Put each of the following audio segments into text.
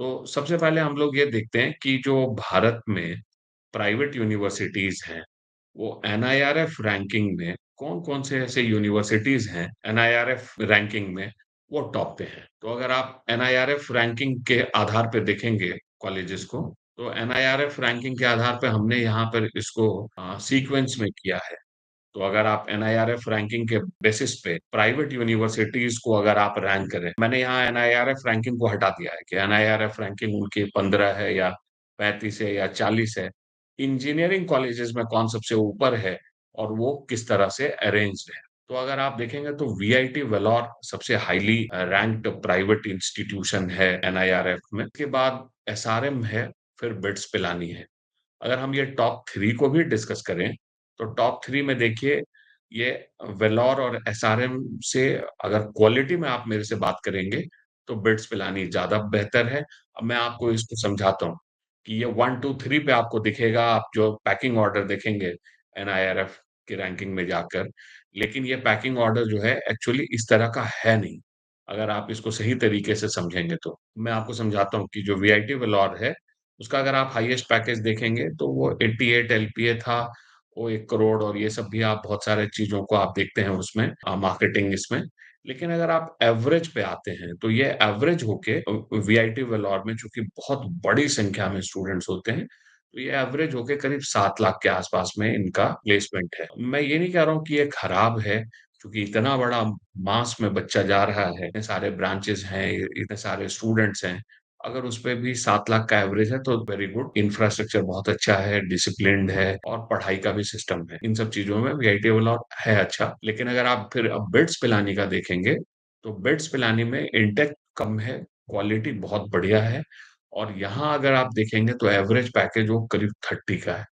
तो सबसे पहले हम लोग ये देखते हैं कि जो भारत में प्राइवेट यूनिवर्सिटीज़ हैं, वो एनआईआरएफ रैंकिंग में कौन-कौन से ऐसे यूनिवर्सिटीज़ हैं, एनआईआरएफ रैंकिंग में वो टॉप पे हैं। तो अगर आप एनआईआरएफ रैंकिंग के आधार पे देखेंगे कॉलेजेस को, तो एनआईआरएफ रैंकिंग के आधार पे हमने यहाँ पर इसको सीक्वेंस में किया है। तो अगर आप एनआईआरएफ रैंकिंग के बेसिस पे प्राइवेट यूनिवर्सिटीज़ को अगर आप रैंक करें, मैंने यहाँ एनआईआरएफ रैंकिंग को हटा दिया है कि एनआईआरएफ रैंकिंग उनकी 15 है या 35 है या 40 है। इंजीनियरिंग कॉलेजेस में कौन सबसे ऊपर है और वो किस तरह से अरेंज्ड है। तो अगर आप देखेंगे तो वीआईटी वेलोर सबसे हाइली रैंक्ड प्राइवेट इंस्टीट्यूशन है एनआईआरएफ में। उसके बाद एसआरएम है, फिर बिट्स पिलानी है। अगर हम ये टॉप 3 को भी डिस्कस करें, तो टॉप 3 में देखिए ये वेलोर और एसआरएम से अगर क्वालिटी में आप मेरे से बात करेंगे, तो बिट्स पिलानी ज़्यादा बेहतर है। अब मैं आपको इसको समझाता हूँ कि ये 1, 2, 3 पे आपको दिखेगा, आप जो पैकिंग ऑर्डर देखेंगे एनआईआरएफ की रैंकिंग में जाकर, लेकिन ये पैकिंग ऑर्डर जो है एक्चुअली इस तरह का है नहीं, अगर आप इसको सही तरीके से समझेंगे तो। मैं आपको समझाता हूँ कि जो वीआईटी वेलोर है, उसका अगर आप हाईएस्ट पैकेज देखेंगे तो वो 88 एलपीए था, वो 1 करोड़ और ये सब भी आप बहुत सारे चीज़ों को आप देखते हैं उसमें मार्केटिंग इसमें। लेकिन अगर आप एवरेज पे आते हैं, तो ये एवरेज होके वीआईटी वेलोर में चूँकि बहुत बड़ी संख्या में स्टूडेंट्स होते हैं, तो ये एवरेज होके करीब 7 लाख के आस-पास में इनका प्लेसमेंट है। मैं ये नहीं कह रहा हूँ कि ये खराब है, क्योंकि इतना बड़ा मास में बच्चा जा रहा है, इतने सारे ब्रांचेज़ हैं, इतने सारे स्टूडेंट्स हैं, अगर उसपे भी 7 लाख का एवरेज है तो वेरी गुड, इंफ्रास्ट्रक्चर बहुत अच्छा है, डिसिप्लिन्ड है और पढ़ाई का भी सिस्टम है। इन सब चीज़ों में वीआईटी वाला है अच्छा। लेकिन अगर आप फिर अब बिट्स पिलानी का देखेंगे, तो बिट्स पिलानी में इंटेक कम है, क्वालिटी बहुत बढ़िया है और यहाँ अगर आप देखेंगे तो एवरेज पैकेज वो करीब 30 का है।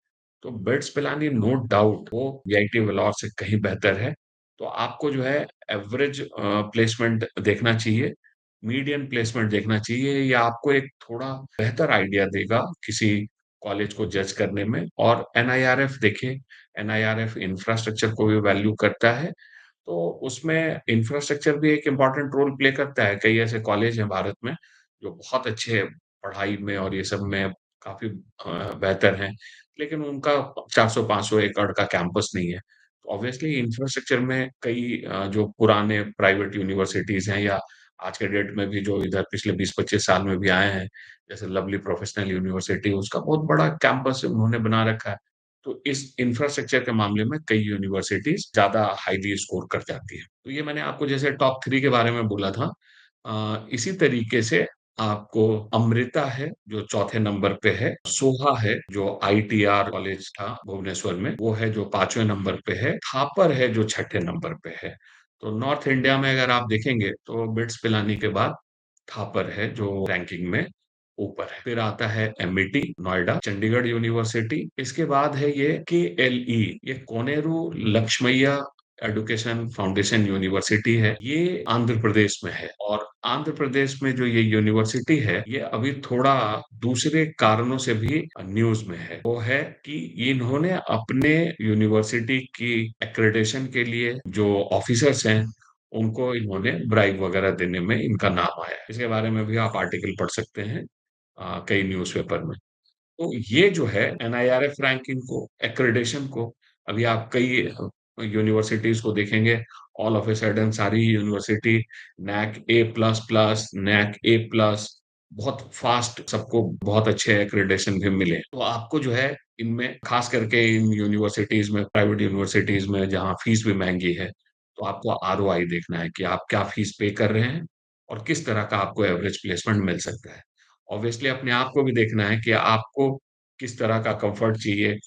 तो बिट्स पिलानी नो डाउट वो वीआईटी वेलोर से कहीं बेहतर है। तो आपको जो है एवरेज प्लेसमेंट देखना चाहिए, मीडियन प्लेसमेंट देखना चाहिए, या आपको एक थोड़ा बेहतर आइडिया देगा किसी कॉलेज को जज करने में। और एनआईआरएफ देखिए, एनआईआरएफ इंफ्रास्ट्रक्चर को भी वैल्यू करता है, तो उसमें इंफ्रास्ट्रक्चर भी एक इम्पोर्टेंट रोल प्ले करता है। कई ऐसे कॉलेज हैं भारत में, जो बहुत अच्छे हैं पढ़ाई में और ये सब में काफ़ी बेहतर हैं, लेकिन उनका 400-500 एकड़ का कैंपस नहीं है। तो ऑब्वियसली इंफ्रास्ट्रक्चर में कई जो पुराने प्राइवेट यूनिवर्सिटीज़ हैं या आज के डेट में भी जो इधर पिछले 20-25 साल में भी आए हैं, जैसे लवली प्रोफेशनल यूनिवर्सिटी, उसका बहुत बड़ा कैंपस उन्होंने बना रखा है। तो इस इंफ्रास्ट्रक्चर के मामले में कई यूनिवर्सिटीज़ ज़्यादा हाईली स्कोर कर जाती हैं। तो ये मैंने आपको जैसे टॉप 3 के बारे में बोला था। इसी तरीके से आपको अमृता है, जो चौथे नंबर पे है, सोहा है, जो आईटीआर कॉलेज था भुवनेश्वर में, वो है जो 5वें नंबर पे है, थापर है जो छठे नंबर पे है। तो नॉर्थ इंडिया में अगर आप देखेंगे, तो बिट्स पिलानी के बाद थापर है जो रैंकिंग में ऊपर है। फिर आता है एमआईटी नोएडा, चंडीगढ़ यूनिवर्सिटी। इसके बाद है ये केएलई, ये Koneru Lakshmaiah education foundation university है। ये आंध्र प्रदेश में है और आंध्र प्रदेश में जो ये यूनिवर्सिटी है, ये अभी थोड़ा दूसरे कारणों से भी न्यूज़ में है। वो है कि इन्होंने अपने यूनिवर्सिटी की एक्रेडिटेशन के लिए जो ऑफिसर्स हैं, उनको इन्होंने ब्राइब वगैरह देने में इनका नाम आया है। इसके बारे में भी आप आर्टिकल पढ़ सकते हैं कई न्यूज़पेपर में। तो ये जो है एनआईआरएफ रैंकिंग को, एक्रेडिटेशन को, अभी आप कई यूनिवर्सिटीज़ को देखेंगे, ऑल ऑफ अ सडन सारी यूनिवर्सिटी नैक ए प्लस प्लस, नैक ए प्लस, बहुत फास्ट सबको बहुत अच्छे एक्रेडिटेशन भी मिले। तो आपको जो है इनमें खास करके इन यूनिवर्सिटीज़ में, प्राइवेट यूनिवर्सिटीज़ में जहाँ फीस भी महँगी है, तो आपको आरओआई देखना है कि आप क्या फीस पे कर रहे हैं और किस तरह का आपको एवरेज प्लेसमेंट मिल सकता है। ऑब्वियसली अपने आप को भी देखना है कि आपको किस तरह का कम्फर्ट चाहिए।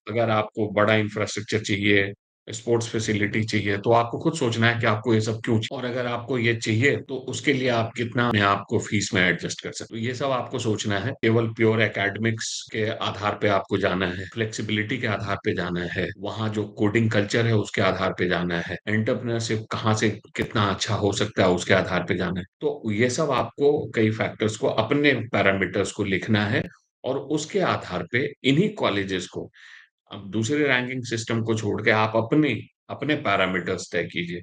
अगर आपको बड़ा इंफ्रास्ट्रक्चर चाहिए, स्पोर्ट्स फैसिलिटी चाहिए, तो आपको खुद सोचना है कि आपको ये सब क्यों चाहिए, और अगर आपको ये चाहिए, तो उसके लिए आप कितना अपने आप को फीस में एडजस्ट कर सकते हो। ये सब आपको सोचना है। केवल प्योर एकेडमिक्स के आधार पे आपको जाना है, फ्लेक्सिबिलिटी के आधार पे जाना है, वहाँ जो कोडिंग कल्चर है उसके आधार पे जाना है, एंटरप्रेन्योरशिप कहाँ से कितना अच्छा हो सकता है उसके आधार पे जाना है। तो ये सब आपको कई फैक्टर्स को, अपने पैरामीटर्स को लिखना है और उसके आधार पे इन्हीं कॉलेजेस को, अब दूसरे रैंकिंग सिस्टम को छोड़ के आप अपने अपने पैरामीटर्स तय कीजिए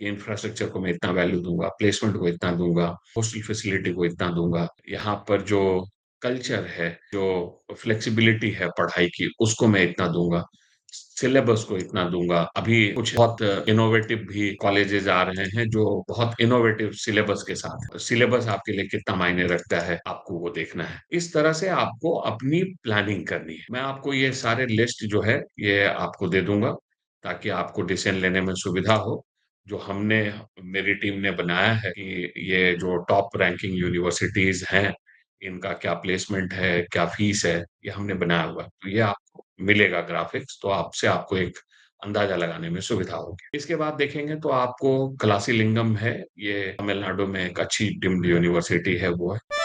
कि इंफ्रास्ट्रक्चर को मैं इतना वैल्यू दूँगा, प्लेसमेंट को इतना दूँगा, हॉस्टल फैसिलिटी को इतना दूँगा। यहाँ पर जो कल्चर है, जो फ्लेक्सिबिलिटी है पढ़ाई की, उसको मैं इतना दूँगा। सिलेबस को इतना दूँगा। अभी कुछ बहुत इनोवेटिव भी कॉलेजेस आ रहे हैं, जो बहुत इनोवेटिव सिलेबस के साथ। सिलेबस आपके लिए कितना मायने रखता है, आपको वो देखना है। इस तरह से आपको अपनी प्लानिंग करनी है। मैं आपको ये सारे लिस्ट जो है, ये आपको दे दूँगा, ताकि आपको डिसीज़न लेने में सुविधा हो। जो हमने मेरी टीम ने बनाया है कि ये जो टॉप रैंकिंग यूनिवर्सिटीज़ हैं, इनका क्या प्लेसमेंट है, क्या फीस है, ये हमने बनाया हुआ है। तो ये आपको मिलेगा ग्राफ़िक्स, तो आपसे आपको एक अंदाज़ा लगाने में सुविधा होगी। इसके बाद देखेंगे तो आपको कलासीलिंगम है, ये तमिलनाडु में एक अच्छी डीम्ड यूनिवर्सिटी है वो है।